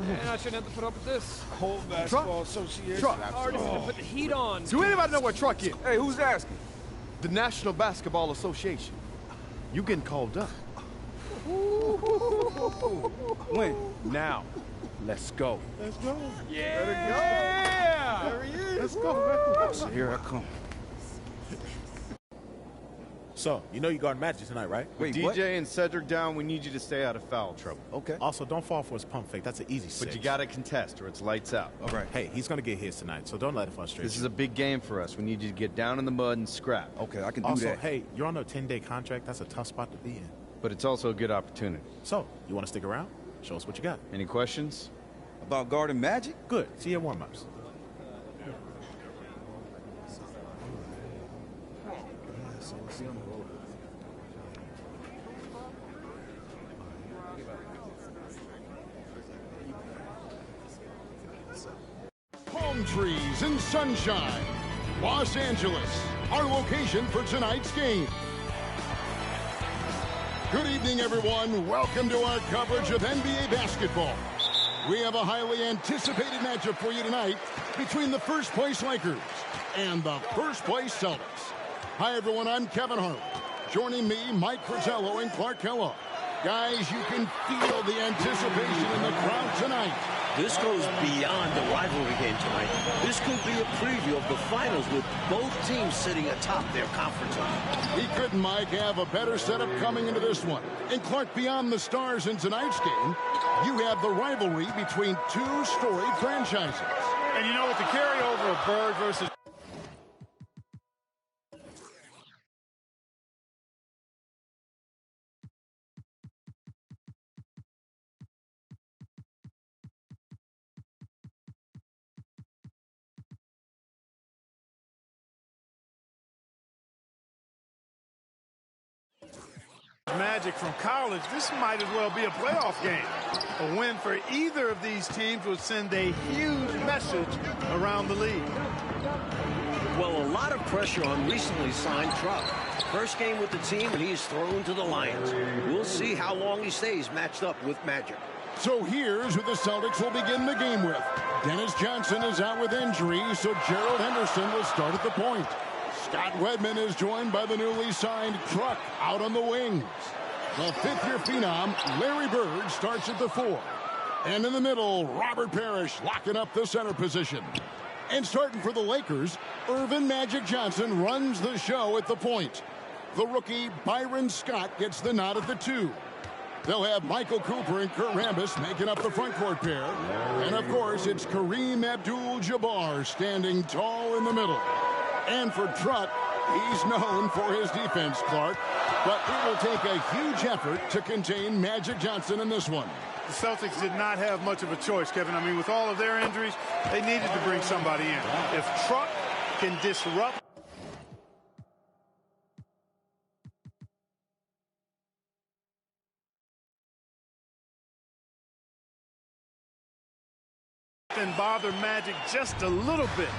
Man, I shouldn't have to put up with this. Whole basketball association. Truck. Already to put the heat on. Do anybody know what truck is? Hey, who's asking? The National Basketball Association. You getting called up. When? Now, let's go. Let's go. Yeah! There he is. Let's go, man. So here I come. So, you know you guard Magic tonight, right? Wait, DJ what? and Cedric down, we need you to stay out of foul trouble. Okay. Also, don't fall for his pump fake. That's an easy six. But you got to contest or it's lights out. All right. Hey, he's going to get his tonight, so don't let it frustrate This you. is a big game for us. We need you to get down in the mud and scrap. Okay, I can do Also, that. hey, you're on a 10-day contract. That's a tough spot to be in. But it's also a good opportunity. So, you want to stick around? Show us what you got. Any questions? About guarding Magic? Good. See you at warm-ups. Palm trees and sunshine. Los Angeles, our location for tonight's game. Good evening, everyone. Welcome to our coverage of NBA basketball. We have a highly anticipated matchup for you tonight between the first-place Lakers and the first-place Celtics. Hi, everyone. I'm Kevin Hart. Joining me, Mike Fratello and Clark Kellogg. Guys, you can feel the anticipation in the crowd tonight. This goes beyond the rivalry game tonight. This could be a preview of the finals with both teams sitting atop their conference. We couldn't, Mike, have a better setup coming into this one. And Clark, beyond the stars in tonight's game, you have the rivalry between two storied franchises. And you know, with the carryover of Bird versus... Magic from college, this might as well be a playoff game. A win for either of these teams would send a huge message around the league. Well, a lot of pressure on recently signed Truck. First game with the team, and he is thrown to the Lions. We'll see how long he stays matched up with Magic. So here's who the Celtics will begin the game with. Dennis Johnson is out with injury, so Gerald Henderson will start at the point. Scott Wedman is joined by the newly signed Truck out on the wings. The fifth-year phenom, Larry Bird, starts at the 4. And in the middle, Robert Parrish locking up the center position. And starting for the Lakers, Earvin Magic Johnson runs the show at the point. The rookie, Byron Scott, gets the nod at the 2. They'll have Michael Cooper and Kurt Rambis making up the front court pair. And, of course, it's Kareem Abdul-Jabbar standing tall in the middle. And for Truck, he's known for his defense, Clark. But it will take a huge effort to contain Magic Johnson in this one. The Celtics did not have much of a choice, Kevin. I mean, with all of their injuries, they needed to bring somebody in. If Truck can disrupt and bother Magic just a little bit,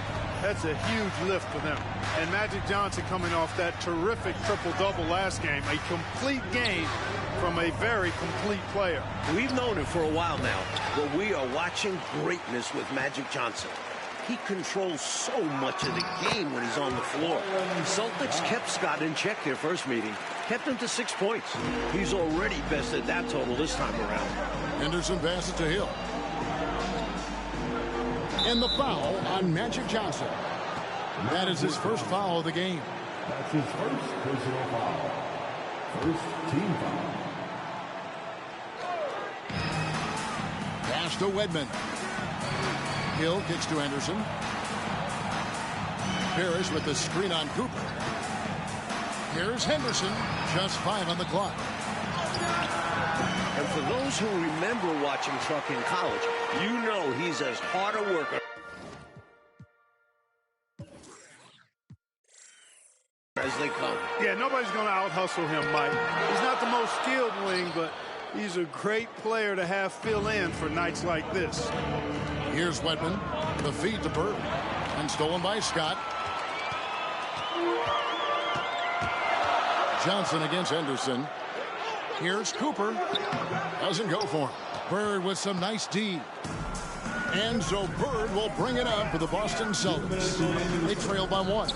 that's a huge lift for them. And Magic Johnson coming off that terrific triple-double last game, a complete game from a very complete player. We've known it for a while now, but we are watching greatness with Magic Johnson. He controls so much of the game when he's on the floor. Celtics kept Scott in check their first meeting, kept him to 6 points. He's already bested that total this time around. Henderson passes to Hill. And the foul on Magic Johnson. That is his first foul of the game. That's his first personal foul. First team foul. Pass to Wedman. Hill kicks to Anderson. Parrish with the screen on Cooper. Here's Henderson. Just 5 on the clock. And for those who remember watching Truck in college, you know he's as hard a worker as they come. Yeah, nobody's going to out-hustle him, Mike. He's not the most skilled wing, but he's a great player to have fill in for nights like this. Here's Wedman. The feed to Bird. And stolen by Scott. Johnson against Henderson. Here's Cooper. Doesn't go for him. Bird with some nice D. And so Bird will bring it up for the Boston Celtics. They trail by 1.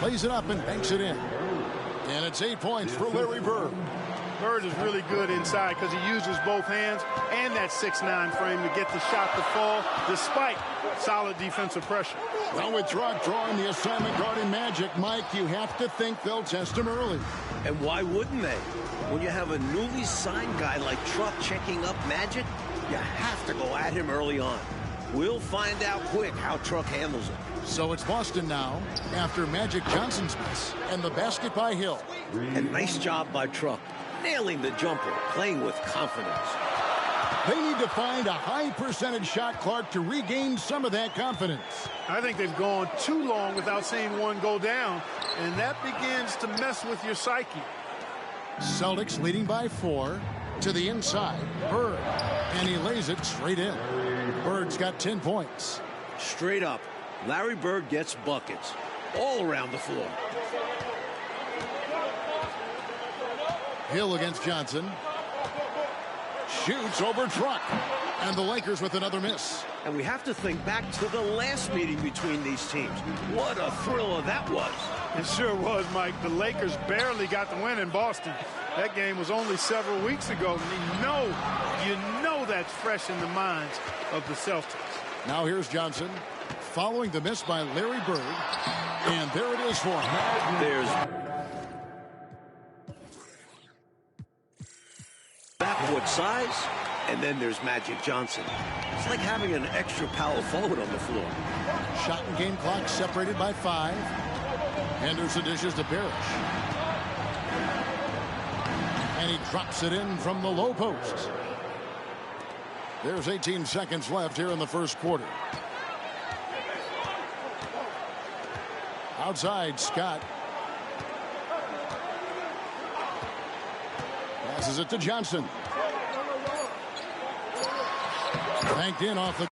Plays it up and banks it in. And it's 8 points for Larry Bird. Bird is really good inside because he uses both hands and that 6'9" frame to get the shot to fall despite solid defensive pressure. Well, with Truck drawing the assignment guarding Magic, Mike, you have to think they'll test him early. And why wouldn't they? When you have a newly signed guy like Truck checking up Magic, you have to go at him early on. We'll find out quick how Truck handles it. So it's Boston now after Magic Johnson's miss and the basket by Hill. And nice job by Truck, nailing the jumper, playing with confidence. They need to find a high percentage shot, Clark, to regain some of that confidence. I think they've gone too long without seeing one go down, and that begins to mess with your psyche. Celtics leading by 4 to the inside. Bird, and he lays it straight in. Bird's got 10 points. Straight up, Larry Bird gets buckets all around the floor. Hill against Johnson. Shoots over Truck. And the Lakers with another miss. And we have to think back to the last meeting between these teams. What a thriller that was. It sure was, Mike. The Lakers barely got the win in Boston. That game was only several weeks ago. And you know that's fresh in the minds of the Celtics. Now here's Johnson following the miss by Larry Bird. And there it is for him. There's backcourt size, and then there's Magic Johnson. It's like having an extra power forward on the floor. Shot and game clock separated by 5. Henderson dishes to Parrish. And he drops it in from the low post. There's 18 seconds left here in the first quarter. Outside, Scott. Passes it to Johnson. Banked in off the...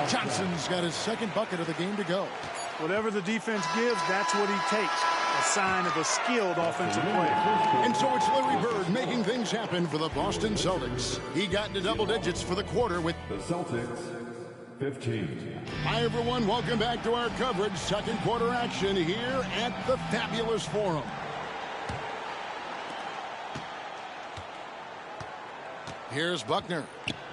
Johnson's got his second bucket of the game to go. Whatever the defense gives, that's what he takes. A sign of a skilled offensive player. And so it's Larry Bird making things happen for the Boston Celtics. He got into double digits for the quarter with The Celtics, 15. Hi, everyone. Welcome back to our coverage. Second quarter action here at the Fabulous Forum. Here's Buckner.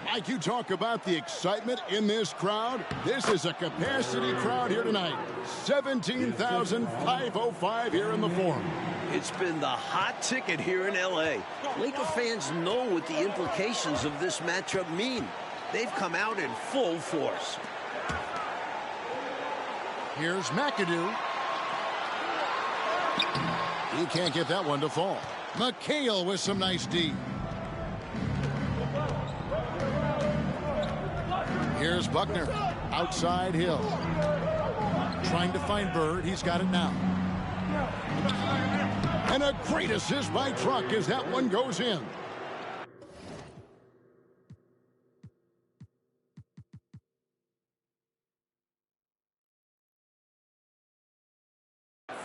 Mike, you talk about the excitement in this crowd. This is a capacity crowd here tonight. 17,505 here in the Forum. It's been the hot ticket here in L.A. Laker fans know what the implications of this matchup mean. They've come out in full force. Here's McAdoo. He can't get that one to fall. McHale with some nice D. Here's Buckner. Outside Hill. Trying to find Bird. He's got it now. And a great assist by Truck as that one goes in.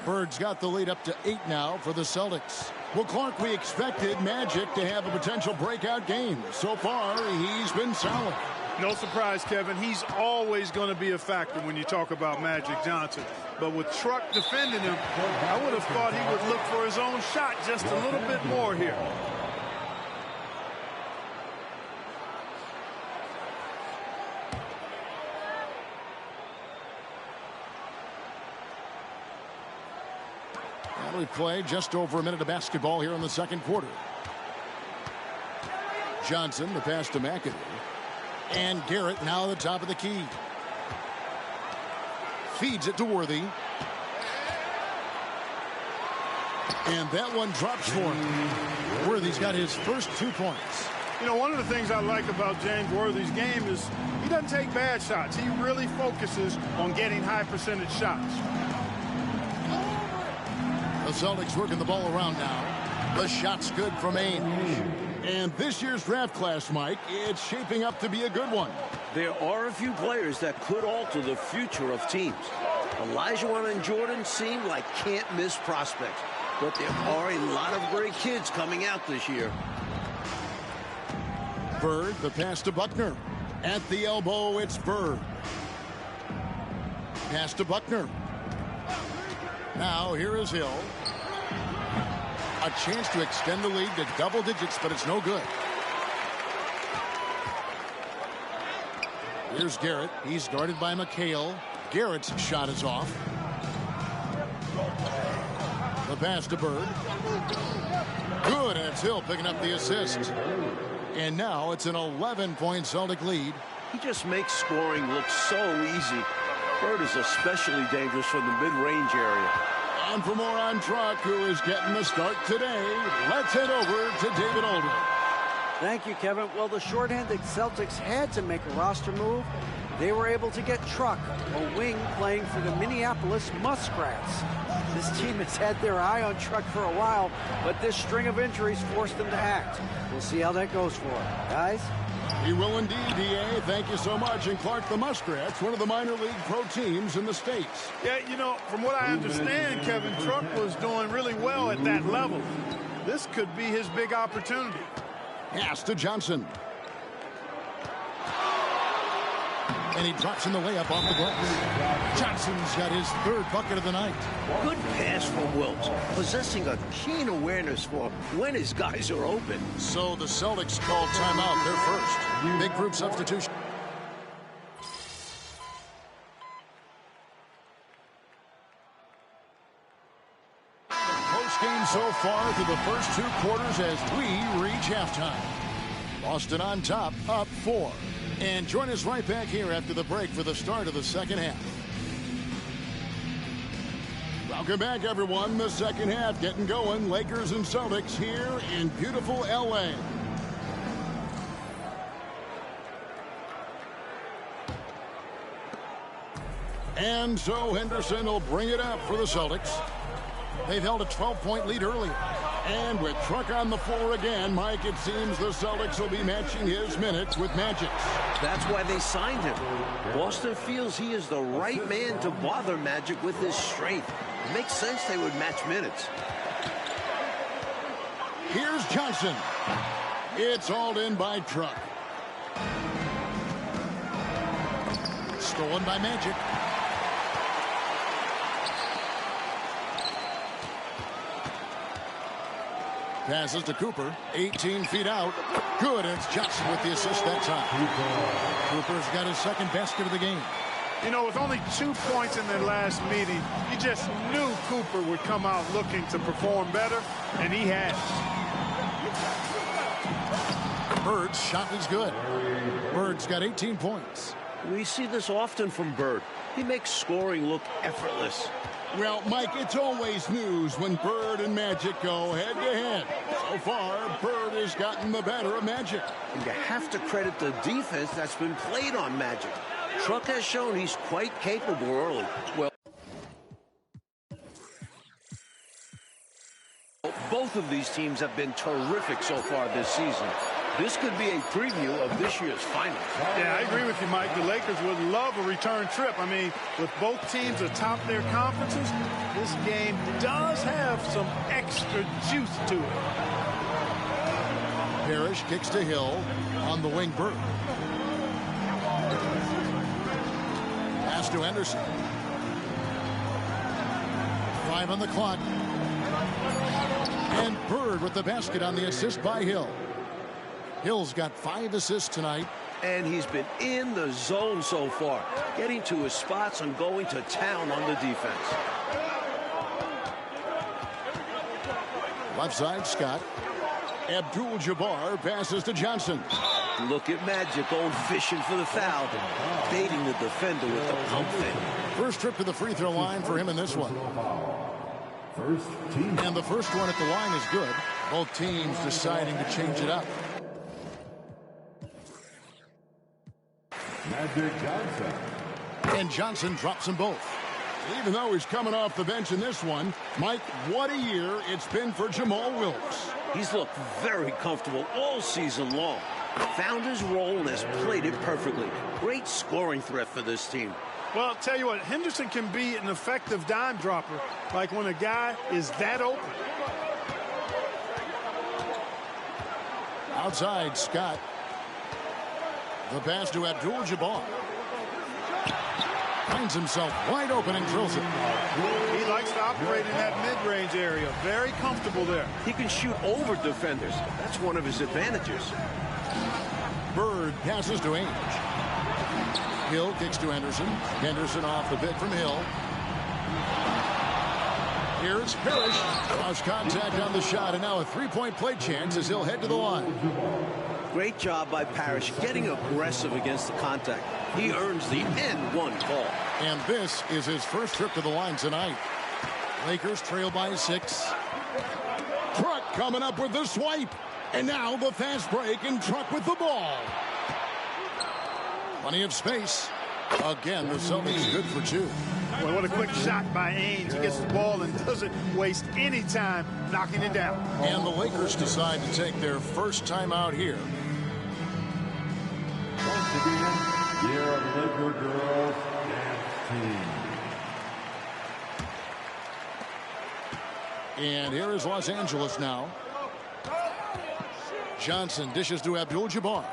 Bird's got the lead up to 8 now for the Celtics. Well, Clark, we expected Magic to have a potential breakout game. So far, he's been solid. No surprise, Kevin. He's always going to be a factor when you talk about Magic Johnson. But with Truck defending him, I would have thought he would look for his own shot just a little bit more here. We play just over a minute of basketball here in the second quarter. Johnson, the pass to McAdoo. And Garrett now at the top of the key. Feeds it to Worthy. And that one drops for him. Worthy's got his first 2 points. You know, one of the things I like about James Worthy's game is he doesn't take bad shots. He really focuses on getting high percentage shots. The Celtics working the ball around now. The shot's good from Ainge. And this year's draft class, Mike, it's shaping up to be a good one. There are a few players that could alter the future of teams. Olajuwon and Jordan seem like can't-miss prospects. But there are a lot of great kids coming out this year. Bird, the pass to Buckner. At the elbow, it's Bird. Pass to Buckner. Now, here is Hill. A chance to extend the lead to double digits, but it's no good. Here's Garrett. He's guarded by McHale. Garrett's shot is off. The pass to Bird. Good, and it's Hill picking up the assist. And now it's an 11-point Celtic lead. He just makes scoring look so easy. Bird is especially dangerous from the mid-range area. And for more on Truck, who is getting the start today, let's head over to David Aldridge. Thank you, Kevin. Well, the shorthanded Celtics had to make a roster move. They were able to get Truck, a wing playing for the Minneapolis Muskrats. This team has had their eye on Truck for a while, but this string of injuries forced them to act. We'll see how that goes for them. Guys? He will indeed, D.A. Thank you so much. And Clark, the Muskrats, one of the minor league pro teams in the States. Yeah, you know, from what I understand, Kevin, Truck was doing really well at that level. This could be his big opportunity. Pass to Johnson. And he drops in the layup off the glass. Johnson's got his third bucket of the night. Good pass from Wilkes, possessing a keen awareness for when his guys are open. So the Celtics call timeout, their first. Big group substitution. Close game so far through the first 2 quarters as we reach halftime. Boston on top, up 4. And join us right back here after the break for the start of the second half. Welcome back, everyone. The second half getting going. Lakers and Celtics here in beautiful L.A. And so Henderson will bring it up for the Celtics. They've held a 12-point lead earlier. And with Truck on the floor again, Mike, it seems the Celtics will be matching his minutes with Magic's. That's why they signed him. Boston feels he is the right man to bother Magic with his strength. It makes sense they would match minutes. Here's Johnson. It's hauled in by Truck. Stolen by Magic. Passes to Cooper, 18 feet out. Good, and it's Johnson with the assist that time. Cooper's got his second basket of the game. You know, with only 2 points in their last meeting, you just knew Cooper would come out looking to perform better, and he has. Bird's shot is good. Bird's got 18 points. We see this often from Bird. He makes scoring look effortless. Well, Mike, it's always news when Bird and Magic go head-to-head. So far, Bird has gotten the better of Magic. And you have to credit the defense that's been played on Magic. Truck has shown he's quite capable early. Well, both of these teams have been terrific so far this season. This could be a preview of this year's finals. Yeah, I agree with you, Mike. The Lakers would love a return trip. I mean, with both teams atop their conferences, this game does have some extra juice to it. Parrish kicks to Hill on the wing. Bird. Pass to Henderson. 5 on the clock. And Bird with the basket on the assist by Hill. Hill's got 5 assists tonight. And he's been in the zone so far, getting to his spots and going to town on the defense. Left side, Scott. Abdul-Jabbar passes to Johnson. Look at Magic going fishing for the foul, baiting the defender with the pump fake. First trip to the free throw line for him in this one. First team. And the first one at the line is good. Both teams deciding to change it up. Magic Johnson. And Johnson drops them both. Even though he's coming off the bench in this one, Mike, what a year it's been for Jamal Wilkes. He's looked very comfortable all season long. Found his role and has played it perfectly. Great scoring threat for this team. Well, I'll tell you what, Henderson can be an effective dime dropper, like when a guy is that open. Outside, Scott. The pass to Abdul-Jabbar. Finds himself wide open and drills it. He likes to operate in that mid-range area. Very comfortable there. He can shoot over defenders. That's one of his advantages. Bird passes to Ainge. Hill kicks to Henderson. Henderson off the pick from Hill. Here's Parrish. Lost contact on the shot, and now a three-point play chance as he'll head to the line. Great job by Parrish getting aggressive against the contact. He earns the N1 call. And this is his first trip to the line tonight. Lakers trail by 6. Truck coming up with the swipe. And now the fast break, and Truck with the ball. Plenty of space. Again, the Celtics good for 2. Well, what a quick shot by Ainge. He gets the ball and doesn't waste any time knocking it down. And the Lakers decide to take their first time out here. Once again, your Laker girls dance team. And here is Los Angeles now. Johnson dishes to Abdul-Jabbar.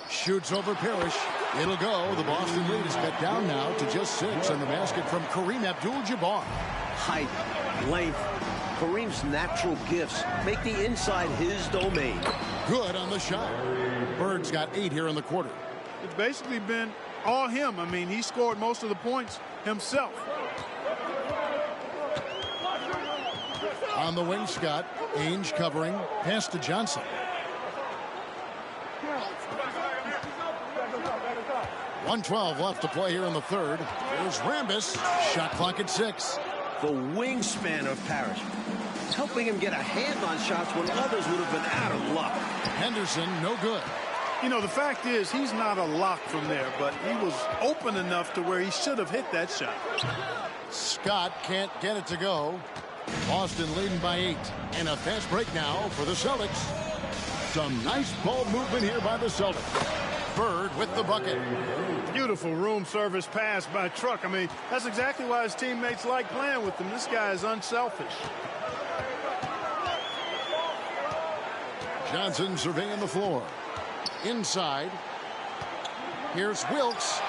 Shoots over Parrish. It'll go. The Boston lead is cut down now to just 6, and the basket from Kareem Abdul-Jabbar. Height, length, Kareem's natural gifts make the inside his domain. Good on the shot. Bird's got 8 here in the quarter. It's basically been all him. I mean, he scored most of the points himself. On the wing, Scott. Ainge covering. Pass to Johnson. .112 left to play here in the third. Here's Rambis. Shot clock at 6. The wingspan of Parrish, helping him get a hand on shots when others would have been out of luck. Henderson, no good. You know, the fact is, he's not a lock from there, but he was open enough to where he should have hit that shot. Scott can't get it to go. Boston leading by 8. And a fast break now for the Celtics. Some nice ball movement here by the Celtics. Bird with the bucket. Beautiful room service pass by Truck. I mean, that's exactly why his teammates like playing with him. This guy is unselfish. Johnson surveying the floor. Inside. Here's Wilkes.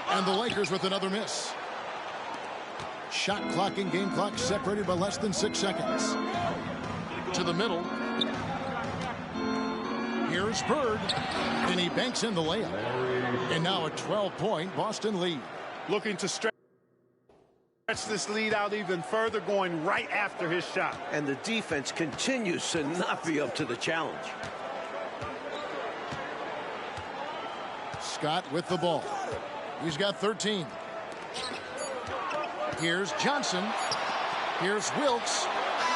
And the Lakers with another miss. Shot clock and game clock separated by less than 6 seconds. To the middle. Here's Bird. And he banks in the layup. And now a 12-point Boston lead. Looking to stretch this lead out even further, going right after his shot. And the defense continues to not be up to the challenge. Scott with the ball. He's got 13. Here's Johnson. Here's Wilkes.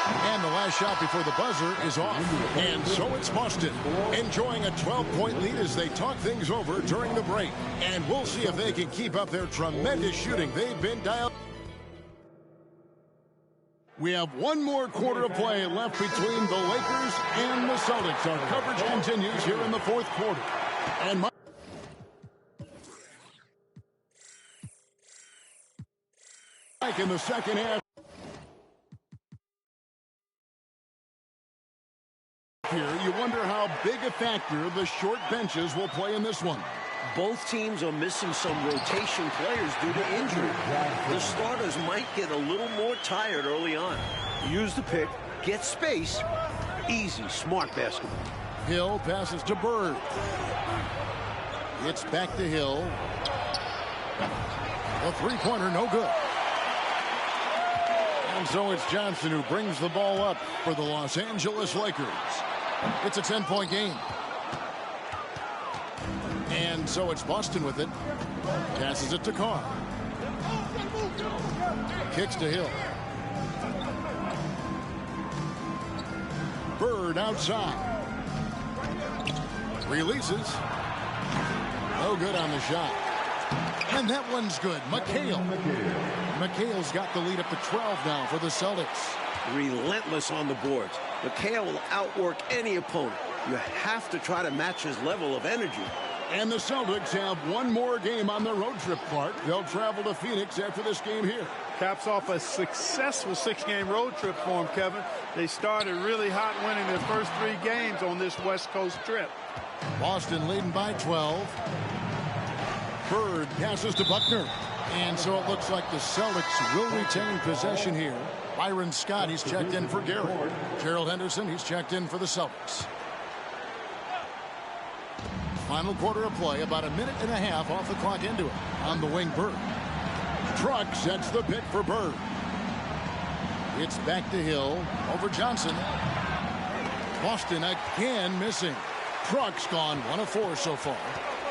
And the last shot before the buzzer is off. And so it's Boston enjoying a 12-point lead as they talk things over during the break. And we'll see if they can keep up their tremendous shooting. They've been dialed. We have one more quarter of play left between the Lakers and the Celtics. Our coverage continues here in the fourth quarter. And Mike in the second half. Here, you wonder how big a factor the short benches will play in this one. Both teams are missing some rotation players due to injury. The starters might get a little more tired early on. Use the pick, get space. Easy, smart basketball. Hill passes to Bird. It's back to Hill. The three-pointer, no good. And so it's Johnson who brings the ball up for the Los Angeles Lakers. It's a 10-point game. And so it's Boston with it. Passes it to Carr. Kicks to Hill. Bird outside. Releases. No good on the shot. And that one's good. McHale. McHale's got the lead up to 12 now for the Celtics. Relentless on the boards. McHale will outwork any opponent. You have to try to match his level of energy. And the Celtics have one more game on their road trip, Clark. They'll travel to Phoenix after this game here. Caps off a successful 6-game road trip for them, Kevin. They started really hot, winning their first 3 games on this West Coast trip. Boston leading by 12. Bird passes to Buckner. And so it looks like the Celtics will retain possession here. Byron Scott, he's checked in for Garrett. Gerald Henderson, he's checked in for the Celtics. Final quarter of play, about a minute and a half off the clock into it. On the wing, Bird. Truck sets the pick for Bird. It's back to Hill over Johnson. Boston again missing. Truck's gone 1 of 4 so far.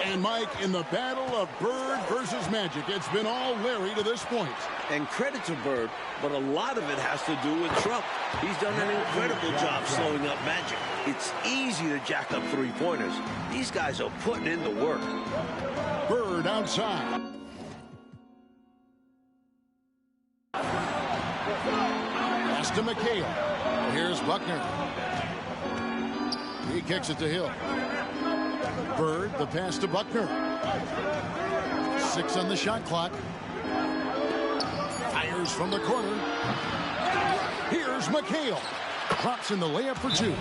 And Mike, in the battle of Bird versus Magic, it's been all Larry to this point. And credit to Bird, but a lot of it has to do with Truck. He's done an incredible job slowing up Magic. It's easy to jack up 3-pointers. These guys are putting in the work. Bird outside. Pass to McHale. Here's Buckner. He kicks it to Hill. Bird, the pass to Buckner. 6 on the shot clock. Fires from the corner. Here's McHale. Drops in the layup for 2.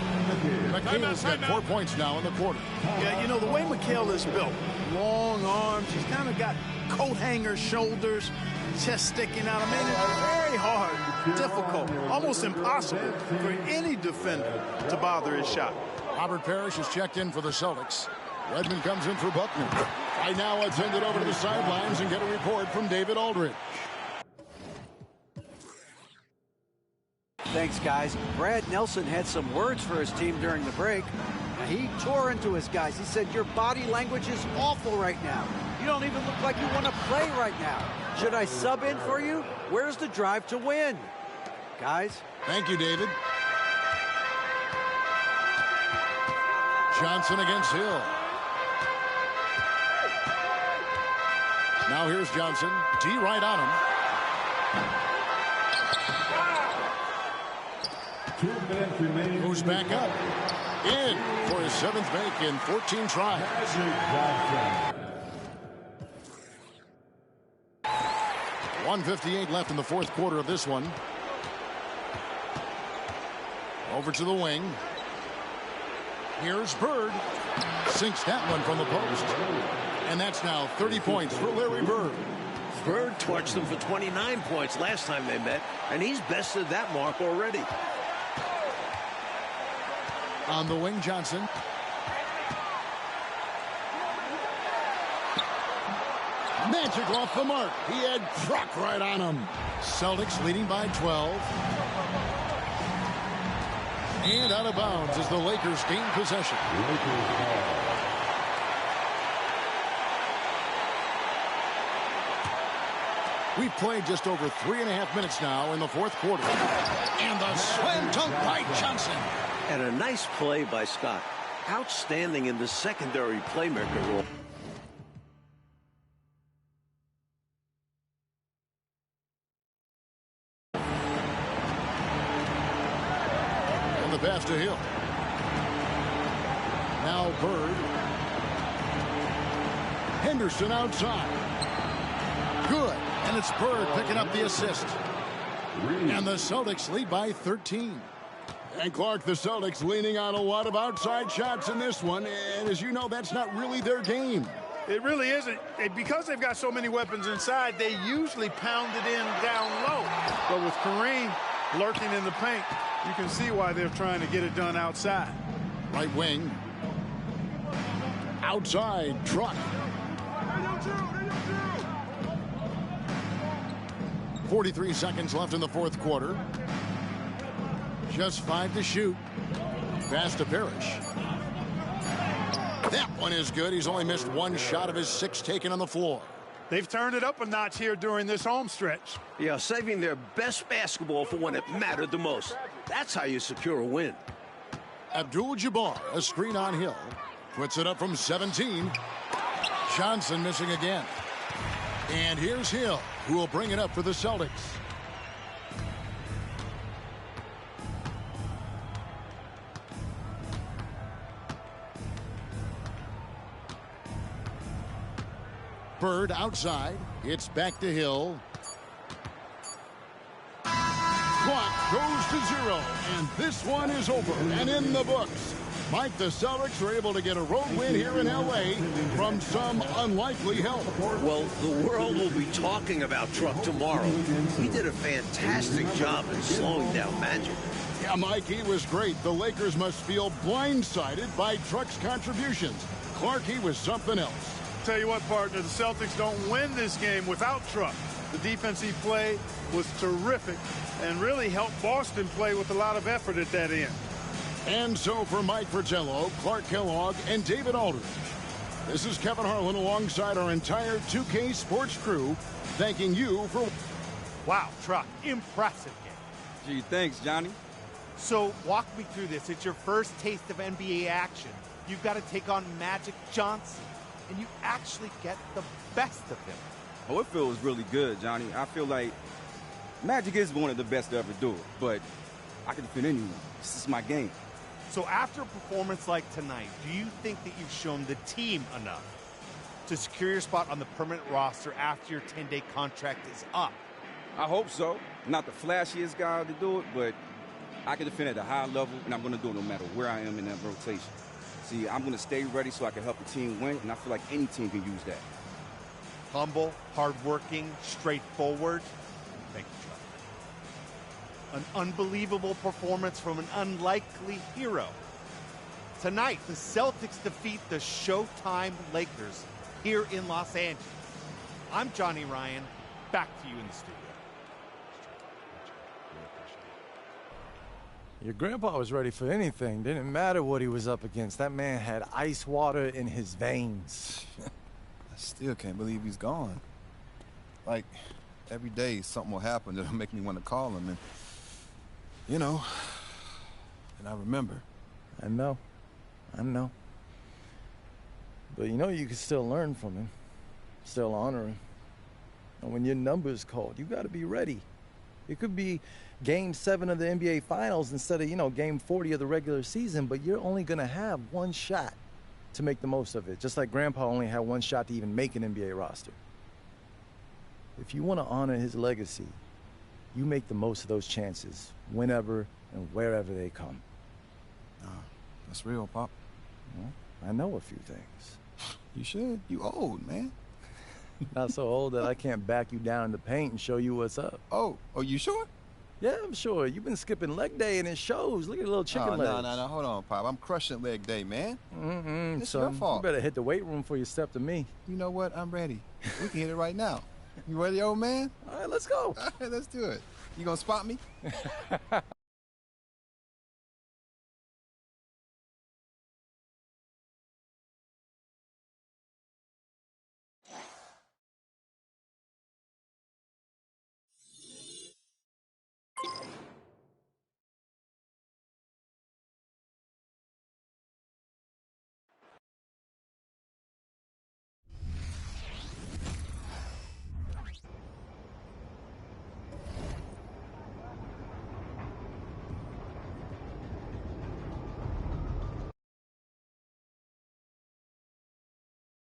McHale's got 4 points now in the quarter. Yeah, you know, the way McHale is built, long arms, he's kind of got coat hanger shoulders, chest sticking out. I mean, it's very hard, difficult, almost impossible for any defender to bother his shot. Robert Parrish is checked in for the Celtics. Redmond comes in for Buckner. Right now, let's send it over to the sidelines and get a report from David Aldridge. Thanks, guys. Brad Nelson had some words for his team during the break. Now, he tore into his guys. He said, your body language is awful right now. You don't even look like you want to play right now. Should I sub in for you? Where's the drive to win? Guys? Thank you, David. Johnson against Hill. Now here's Johnson. D right on him. Moves back up. In for his 7th make in 14 tries. 1:58 left in the 4th quarter of this one. Over to the wing. Here's Bird. Sinks that one from the post. And that's now 30 points for Larry Bird. Bird torched them for 29 points last time they met, and he's bested that mark already. On the wing, Johnson. Magic off the mark. He had Truck right on him. Celtics leading by 12. And out of bounds as the Lakers gain possession. We've played just over 3.5 minutes now in the 4th quarter. And the slam dunk by Johnson. And a nice play by Scott. Outstanding in the secondary playmaker role. And the pass to Hill. Now Bird. Henderson outside. Good. And it's Bird picking up the assist. And the Celtics lead by 13. And Clark, the Celtics leaning on a lot of outside shots in this one. And as you know, that's not really their game. It really isn't. Because they've got so many weapons inside, they usually pound it in down low. But with Kareem lurking in the paint, you can see why they're trying to get it done outside. Right wing. Outside, Truck. 43 seconds left in the fourth quarter. Just 5 to shoot. Pass to Parrish. That one is good. He's only missed one shot of his 6 taken on the floor. They've turned it up a notch here during this home stretch. Yeah, saving their best basketball for when it mattered the most. That's how you secure a win. Abdul-Jabbar, a screen on Hill. Puts it up from 17. Johnson missing again. And here's Hill, who will bring it up for the Celtics. Bird outside. It's back to Hill. Clock goes to 0, and this one is over and in the books. Mike, the Celtics were able to get a road win here in L.A. from some unlikely help. Well, the world will be talking about Truck tomorrow. He did a fantastic job in slowing down Magic. Yeah, Mike, he was great. The Lakers must feel blindsided by Truck's contributions. Clark, he was something else. Tell you what, partner, the Celtics don't win this game without Truck. The defense he played was terrific and really helped Boston play with a lot of effort at that end. And so for Mike Fratello, Clark Kellogg, and David Aldridge, this is Kevin Harlan alongside our entire 2K Sports crew, thanking you for... Wow, Truck, impressive game. Gee, thanks, Johnny. So walk me through this. It's your first taste of NBA action. You've got to take on Magic Johnson, and you actually get the best of him. Oh, it feels really good, Johnny. I feel like Magic is one of the best to ever do it, but I can defend anyone. This is my game. So after a performance like tonight, do you think that you've shown the team enough to secure your spot on the permanent roster after your 10-day contract is up? I hope so. Not the flashiest guy to do it, but I can defend at a high level, and I'm going to do it no matter where I am in that rotation. See, I'm going to stay ready so I can help the team win, and I feel like any team can use that. Humble, hardworking, straightforward. Thank you, Chuck. An unbelievable performance from an unlikely hero. Tonight, the Celtics defeat the Showtime Lakers here in Los Angeles. I'm Johnny Ryan. Back to you in the studio. Your grandpa was ready for anything. Didn't matter what he was up against. That man had ice water in his veins. I still can't believe he's gone. Like, every day something will happen that'll make me want to call him. And, you know, and I remember. I know. But you know you can still learn from him. Still honor him. And when your number's called, you got to be ready. It could be Game 7 of the NBA Finals instead of, Game 40 of the regular season, but you're only going to have one shot to make the most of it, just like Grandpa only had one shot to even make an NBA roster. If you want to honor his legacy, you make the most of those chances whenever and wherever they come. That's real, Pop. Well, I know a few things. You should. You old, man. Not so old that I can't back you down in the paint and show you what's up. Oh, you sure? Yeah, I'm sure. You've been skipping leg day and it shows. Look at the little chicken legs. No. Hold on, Pop. I'm crushing leg day, man. It's son, your fault. You better hit the weight room before you step to me. You know what? I'm ready. We can hit it right now. You ready, old man? All right, let's go. All right, let's do it. You gonna spot me?